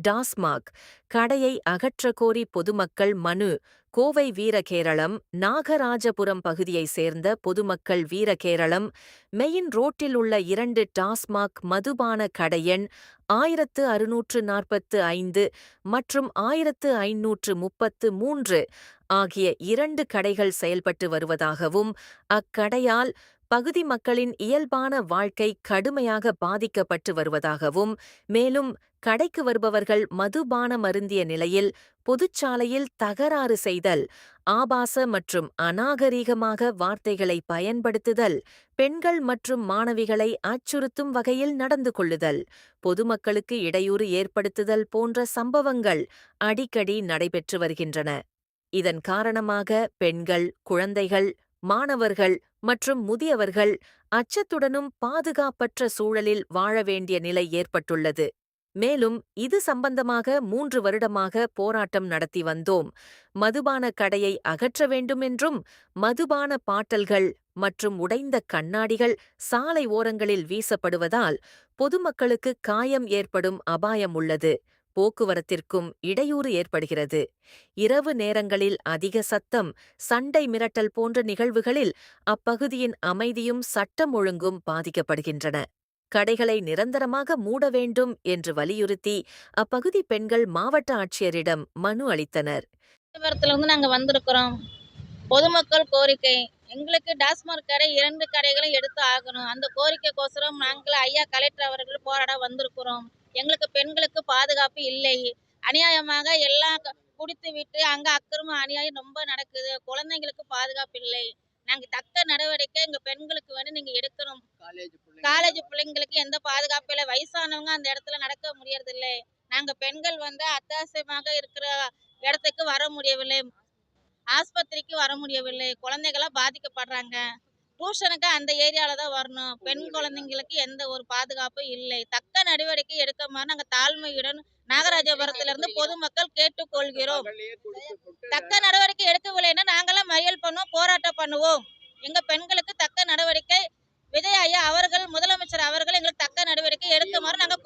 டாஸ்மாக் கடையை அகற்றக் கோரி பொதுமக்கள் மனு. கோவை வீரகேரளம் நாகராஜபுரம் பகுதியைச் சேர்ந்த பொதுமக்கள் வீரகேரளம் மெயின் ரோட்டில் உள்ள 2 டாஸ்மாக் மதுபான கடையெண் 1645 மற்றும் 1533 ஆகிய 2 கடைகள் செயல்பட்டு வருவதாகவும், அக்கடையால் பகுதி மக்களின் இயல்பான வாழ்க்கை கடுமையாக பாதிக்கப்பட்டு வருவதாகவும், மேலும் கடைக்கு வருபவர்கள் மதுபானம் அருந்திய நிலையில் பொதுச்சாலையில் தகராறு செய்தல், ஆபாச மற்றும் அநாகரீகமாக வார்த்தைகளை பயன்படுத்துதல், பெண்கள் மற்றும் மாணவிகளை அச்சுறுத்தும் வகையில் நடந்து கொள்ளுதல், பொதுமக்களுக்கு இடையூறு ஏற்படுத்துதல் போன்ற சம்பவங்கள் அடிக்கடி நடைபெற்று வருகின்றன. இதன் காரணமாக பெண்கள், குழந்தைகள், மாணவர்கள் மற்றும் முதியவர்கள் அச்சத்துடனும் பாதுகாப்பற்ற சூழலில் வாழ வேண்டிய நிலை ஏற்பட்டுள்ளது. மேலும் இது சம்பந்தமாக 3 வருடமாக போராட்டம் நடத்தி வந்தோம். மதுபான கடையை அகற்ற வேண்டும் என்றும், மதுபான பாட்டல்கள் மற்றும் உடைந்த கண்ணாடிகள் சாலை ஓரங்களில் வீசப்படுவதால் பொதுமக்களுக்கு காயம் ஏற்படும் அபாயம் உள்ளது. போக்குவரத்திற்கும் இடையூறு ஏற்படுகிறது. இரவு நேரங்களில் அதிக சத்தம், சண்டை மிரட்டல் போன்ற நிகழ்வுகளில் அப்பகுதியின் அமைதியும் சட்டம் ஒழுங்கும் பாதிக்கப்படுகின்றன. கடைகளை நிரந்தரமாக மூட வேண்டும் என்று வலியுறுத்தி அப்பகுதி பெண்கள் மாவட்ட ஆட்சியரிடம் மனு அளித்தனர். நாங்க வந்திருக்கிறோம். பொதுமக்கள் கோரிக்கை, எங்களுக்கு டாஸ்மாக் கடை 2 கடைகளும் எடுத்து ஆகணும். அந்த கோரிக்கைக்கோசரம் நாங்கள் ஐயா கலெக்டர் அவர்கள் போராட வந்திருக்கிறோம். எங்களுக்கு பெண்களுக்கு பாதுகாப்பு இல்லை. அநியாயமாக எல்லாம் குடித்து விட்டு அங்க அக்கிரமம் அநியாயம் ரொம்ப நடக்குது. குழந்தைங்களுக்கு பாதுகாப்பு இல்லை. நாங்க தக்க நடவடிக்கை எங்க பெண்களுக்கு வந்து நீங்க எடுக்கணும். காலேஜ் பிள்ளைங்களுக்கு எந்த பாதுகாப்பு இல்லை. வயசானவங்க அந்த இடத்துல நடக்க முடியறதில்லை. நாங்க பெண்கள் வந்து அத்தியாவசியமாக இருக்கிற இடத்துக்கு வர முடியவில்லை. ஆஸ்பத்திரிக்கு வர முடியவில்லை. குழந்தைகளாம் பாதிக்கப்படுறாங்க. டியூஷனுக்கு அந்த ஏரியால தான் வரணும். பெண் குழந்தைங்களுக்கு எந்த ஒரு பாதுகாப்பும் இல்லை. தக்க நடவடிக்கை எடுக்குமாறு நாங்க தாழ்மையுடன் நாகராஜபுரத்திலிருந்து பொதுமக்கள் கேட்டுக்கொள்கிறோம். தக்க நடவடிக்கை எடுக்கவில்லைன்னா நாங்களாம் மறியல் பண்ணுவோம், போராட்டம் பண்ணுவோம். எங்க பெண்களுக்கு தக்க நடவடிக்கை விஜய் ஐயா அவர்கள், முதலமைச்சர் அவர்கள் எங்களுக்கு தக்க நடவடிக்கை எடுக்குமாறு நாங்க